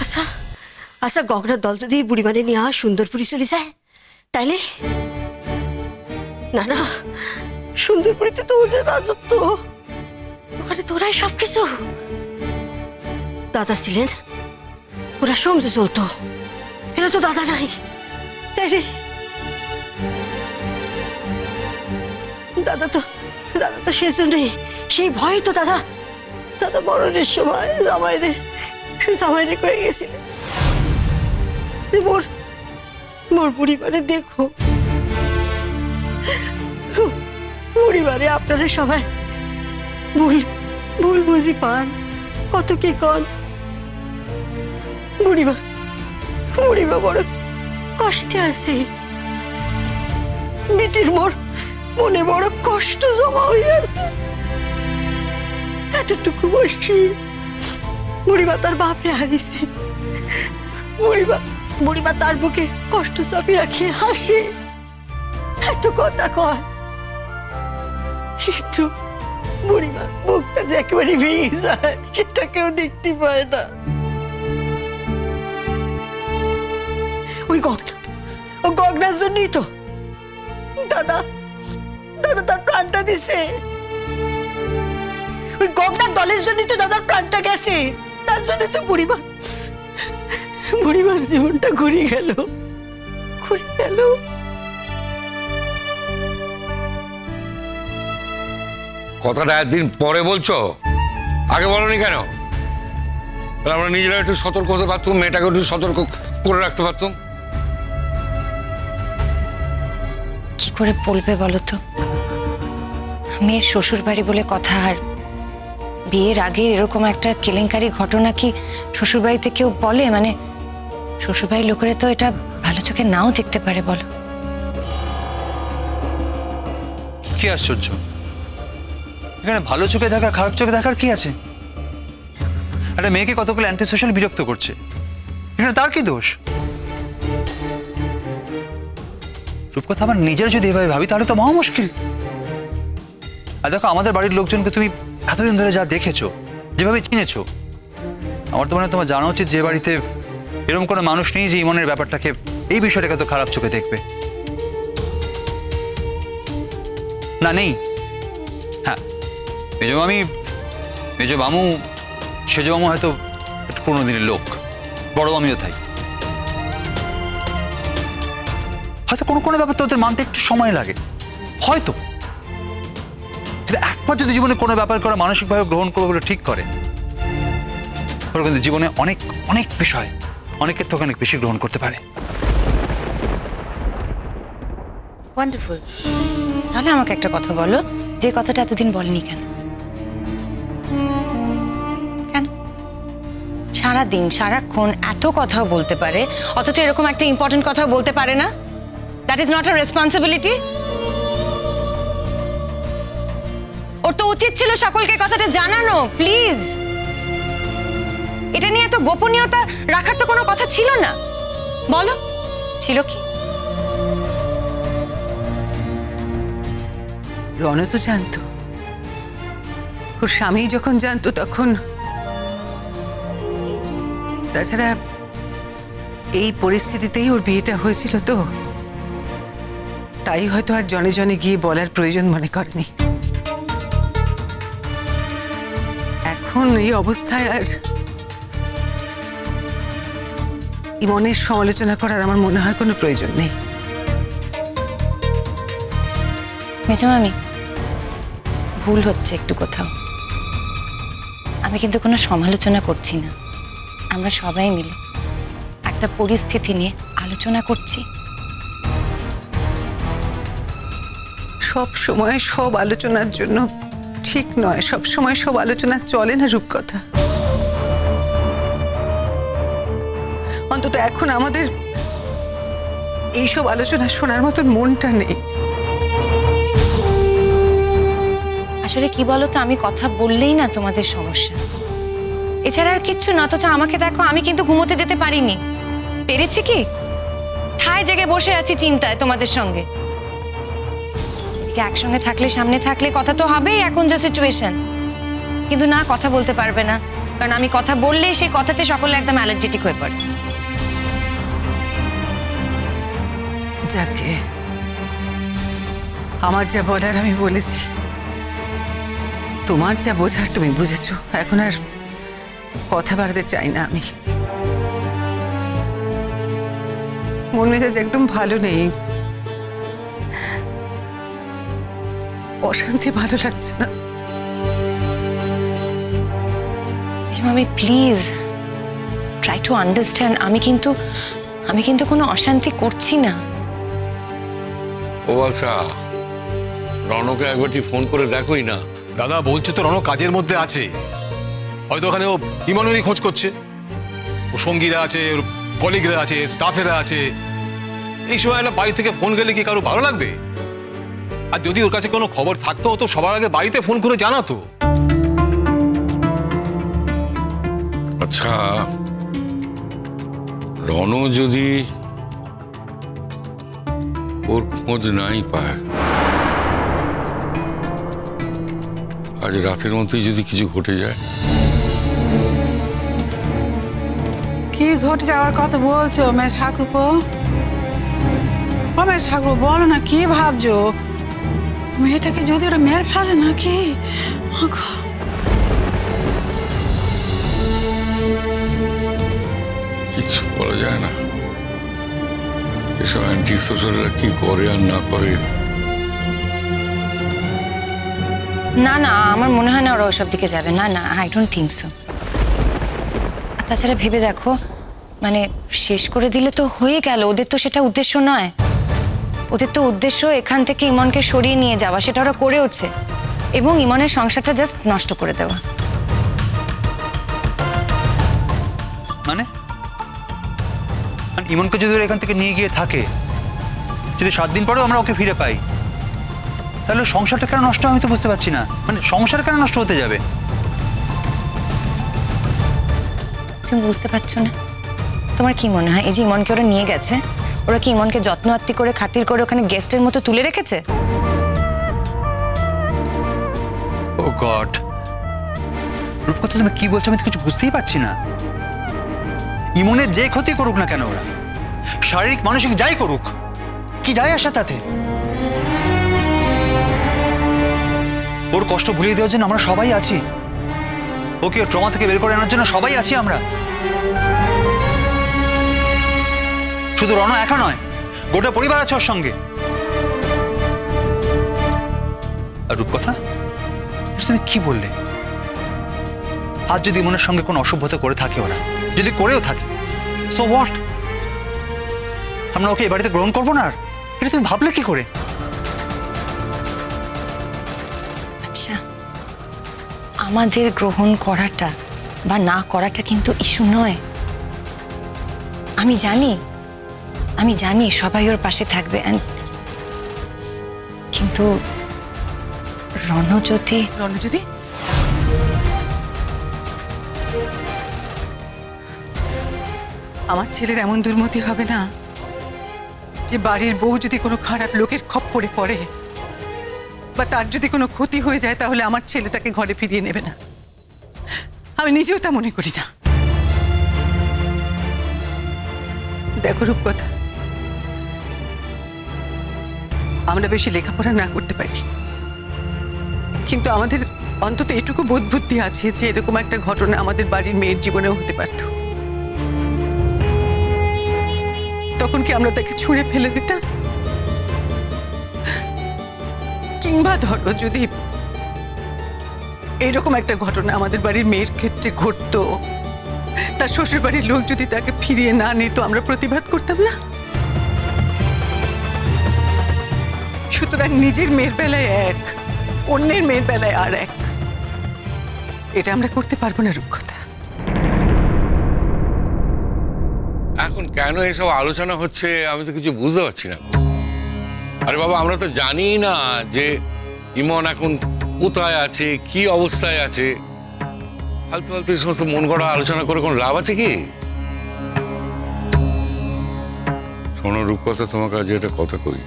আচ্ছা আচ্ছা, গগনার দল যদি বুড়িমারে নিয়ে সুন্দরপুরি চলে যায় তাইলে? না না, সুন্দরপুরিতে তো ওদের রাজত্ব, ওখানে তোরাই সবকিছু। দাদা ছিলেন, ওরা সমঝে চলতো, এরা তো দাদা নাই, তাইলে দাদা তো সেজন্যই, সেই ভয় তো দাদা মরণের সময় জামাইরে কয়ে গেছিলেন মোর বুড়িমারে দেখো, বুড়িমারে আপনারা সবাই ভুল বুঝি পান, কত কি কন। বুড়িমা বড় কষ্টে আছে, বেটির মনে বড় কষ্ট জমা হয়ে আছে। এতটুকু বসছি, বুড়িমা তার বাপরে হারিয়েছে, বুড়িমা তার বুকে কষ্ট চাপি রাখে হাসে, এত কথা কয়, কিন্তু বুড়িমার মুখটা যে একেবারে ভেঙে যায় সেটা কেউ দেখতে পায় না। ওই গগনার জন্যই তো দাদা তার প্রাণটা দিছে, ওই গগনার দলের জন্যই তো দাদার প্রাণটা গেছে, তার জন্য তো বুড়িমার জীবনটা ঘুরে গেল। কথাটা একদিন পরে বলছো, আগে বলনি কেন? আমরা নিজেরা একটু সতর্ক হতে পারতাম, মেয়েটাকে একটু সতর্ক করে রাখতে পারতাম। কি করে বলবে বলো তো? মেয়ের শ্বশুর বাড়ি বলে কথা, আর বিয়ের আগে এরকম একটা কেলেঙ্কারি ঘটনা কি শ্বশুর বাড়িতে কেউ বলে? মানে শ্বশুর বাড়ির লোকেরা তো এটা ভালো চোখে নাও দেখতে পারে, বলো। কি আশ্চর্য, এখানে ভালো চোখে দেখা খারাপ চোখে দেখার কি আছে? একটা মেয়েকে কতগুলো অ্যান্টি সোশ্যাল বিরক্ত করছে, এখানে তার কি দোষ? রূপকথা আমার নিজের যদি এভাবে ভাবি তাহলে তো মহা মুশকিল। আর দেখো, আমাদের বাড়ির লোকজনকে তুমি এতদিন ধরে যা দেখেছো, যেভাবে চিনেছো, আমার তো মনে হয় তোমার জানা উচিত যে বাড়িতে এরকম কোনো মানুষ নেই যে ইমনের ব্যাপারটাকে, এই বিষয়টাকে তো খারাপ চোখে দেখবে। না, নেই। হ্যাঁ, মেজ মামু সেজ মামু হয়তো একটু পুরোনো দিনের লোক, বড় মামিও তাই। হয়তো কোনো ব্যাপার তো ওদের মানতে একটু সময় লাগে, হয়তো। একবার যদি জীবনে কোনো ব্যাপার করে মানসিকভাবে গ্রহণ করবো বলে ঠিক করে, ওরা কিন্তু জীবনে অনেক বিষয় অনেকের থেকে অনেক বেশি গ্রহণ করতে পারে। ওয়ান্ডারফুল। তাহলে আমাকে একটা কথা বলো, যে কথাটা এতদিন বলনি কেন? সারাদিন সারাক্ষণ এত কথাও বলতে পারে, অথচ এরকম একটা ইম্পর্টেন্ট কথা বলতে পারে না? That is not a responsibility. ওর তো উচিত ছিল সকলকে কথাটা জানানো। প্লিজ, এটা নিয়ে এত গোপনীয়তা রাখার তো কোনো কথা ছিল না, বলো ছিল কি? রণ তো জানতো, ওর স্বামী যখন জানতো তখন। তাছাড়া এই পরিস্থিতিতেই ওর বিয়েটা হয়েছিল, তো তাই হয়তো আর জনে জনে গিয়ে বলার প্রয়োজন মনে করেনি। এখন এই অবস্থায় আর ইমনের সমালোচনা করার আমার মনে হয় কোনো প্রয়োজন নেই। মেজমামি, ভুল হচ্ছে একটু কোথাও। আমি কিন্তু কোনো সমালোচনা করছি না, আমরা সবাই মিলে একটা পরিস্থিতি নিয়ে আলোচনা করছি। সব সময় সব আলোচনার জন্য ঠিক নয়, সব সময় সব আলোচনা চলে না রূপকথা। অন্তত এখন আমাদের এইসব আলোচনা শোনার মতন মনটা নেই। আসলে কি বলো তো, আমি কথা বললেই না তোমাদের সমস্যা, এছাড়া আর কিচ্ছু না। অথচ আমাকে দেখো, আমি কিন্তু ঘুমোতে যেতে পারিনি। পেরেছি কি? ঠায় জেগে বসে আছি চিন্তায় তোমাদের সঙ্গে। একসঙ্গে থাকলে, সামনে থাকলে কথা তো হবেই এখন যা সিচুয়েশন, কিন্তু না, কথা বলতে পারবে না, কারণ আমি কথা বললেই সেই কথাতে সকলে একদম অ্যালার্জেটিক হয়ে পড়ে। যাকে আমার যা বলার আমি বলেছি, তোমার যা বোঝার তুমি বুঝেছো। এখন আর কথা বাড়াতে চাই না আমি। মন মেজাজ একদম ভালো নেই, অশান্তি, ভালো লাগছে না। মামি প্লিজ ট্রাই টু আন্ডারস্ট্যান্ড। আমি কিন্তু কোনো অশান্তি করছি না। ও আচ্ছা, রনকে একবারটি ফোন করে দেখোই না। দাদা বলছে তো রণ কাজের মধ্যে আছে, হয়তো ওখানে ও ইমনেরই খোঁজ করছে। ও সঙ্গীরা আছে, ওর কলিগরা আছে, স্টাফেরা আছে। এই সময় একটা বাড়ি থেকে ফোন গেলে কি কারো ভালো লাগবে? আর যদি ওর কাছে কোনো খবর থাকতো তো সবার আগে বাড়িতে ফোন করে জানাতো। আচ্ছা, রণ যদি ওর খোঁজ নাই পায়, আজ রাতের মধ্যেই যদি কিছু ঘটে যায়? কি ঘটে যাওয়ার কথা বলছো মেয়ে ঠাকুরপো? ও মেয়ে ঠাকুরপো বলো না, কি ভাবছো? মেয়েটাকে যদি ওরা মেরে ফেলে নাকি? কিছু বলা যায় না। এসব অ্যান্টি সোশ্যালরা কি করে আর না করে। না না, আমার মনে হয় না ওরা ওসব দিকে যাবে। না না, আই ডোন্ট থিঙ্ক সো। আর তাছাড়া ভেবে দেখো, মানে শেষ করে দিলে তো হয়ে গেল। ওদের তো সেটা উদ্দেশ্য নয়। ওদের তো উদ্দেশ্য এখান থেকে ইমনকে সরিয়ে নিয়ে যাওয়া, সেটা ওরা করেওছে, এবং ইমনের সংসারটা জাস্ট নষ্ট করে দেওয়া। মানে ইমনকে যদি ওরা এখান থেকে নিয়ে গিয়ে থাকে, যদি 7 দিন পরেও আমরা ওকে ফিরে পাই, তাহলে সংসারটা কেন নষ্ট? আমি তো বুঝতে পারছি না, মানে সংসার কেন নষ্ট হতে যাবে? তুমি বুঝতে পারছো না? তোমার কি মনে হয় এই যে ইমনকে ওরা নিয়ে গেছে, ওরা কি ইমনকে যত্ন আত্তি করে খাতির করে ওখানে গেস্টের মতো তুলে রেখেছে? ও গড, রূপকথা তুমি কি বলছো? আমি তো কিছু বুঝতেই পারছি না। ইমনের যে ক্ষতি করুক না কেন ওরা, শারীরিক মানসিক যাই করুক, কি যায় আসে তাতে? ওর কষ্ট ভুলিয়ে দেওয়ার জন্য আমরা সবাই আছি। ওকে ওর ট্রমা থেকে বের করে আনার জন্য সবাই আছি আমরা। শুধু রণ একা নয়, গোটা পরিবার আছে ওর সঙ্গে। আর রূপকথা, তুমি কি বললে? আজ যদি ইমনের সঙ্গে কোনো অসভ্যতা করে থাকে ওরা, যদি করেও থাকে, সো হোয়াট? আমরা ওকে এ বাড়িতে গ্রহণ করবো না? আর এটা তুমি ভাবলে কি করে? আচ্ছা, আমাদের গ্রহণ করাটা বা না করাটা কিন্তু ইস্যু নয়। আমি জানি সবাই ওর পাশে থাকবে, কিন্তু রণ যদি আমার ছেলের এমন দুর্মতি হবে না যে বাড়ির বউ যদি কোনো খারাপ লোকের খপ্পরে পড়ে বা তার যদি কোনো ক্ষতি হয়ে যায়, তাহলে আমার ছেলে তাকে ঘরে ফিরিয়ে নেবে না। আমি নিজেও তা মনে করি না। দেখো রূপকথা, আমরা বেশি লেখাপড়া না করতে পারি, কিন্তু আমাদের অন্তত এটুকু বোধ বুদ্ধি আছে যে এরকম একটা ঘটনা আমাদের বাড়ির মেয়ের জীবনেও হতে পারত। তখন কি আমরা তাকে ছুঁড়ে ফেলে দিতাম? কিংবা ধরো যদি এরকম একটা ঘটনা আমাদের বাড়ির মেয়ের ক্ষেত্রে ঘটতো, তার শ্বশুর বাড়ির লোক যদি তাকে ফিরিয়ে না নিত, আমরা প্রতিবাদ করতাম না? সুতরাং নিজের মেয়ের বেলায় এক, অন্যের মেয়ের বেলায় আর এক, এটা আমরা করতে পারবো না রূপকথা। এখন কেন এসব আলোচনা হচ্ছে আমি তো কিছু বুঝতে পারছি না। আরে বাবা, আমরা তো জানি না যে ইমন এখন কোথায় আছে, কি অবস্থায় আছে। ফালতু ফালতু এই সমস্ত মন গড়া আলোচনা করে কোনো লাভ আছে কি? শোনো রূপকথা, তোমাকে আজ একটা কথা কই।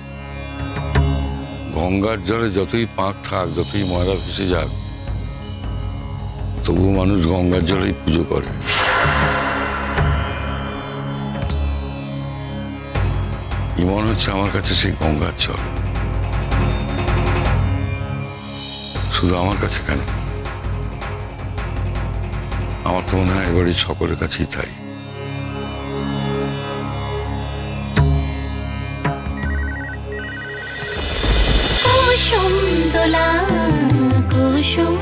গঙ্গার জলে যতই পাঁক থাক, যতই ময়লা ভেসে যাক, তবুও মানুষ গঙ্গার জলেই পুজো করে। ইমন হচ্ছে আমার কাছে সেই গঙ্গার জল। শুধু আমার কাছে কেন, আমার তো মনে হয় এবারে সকলের কাছেই তাই। কুসুম দোলা কুসুম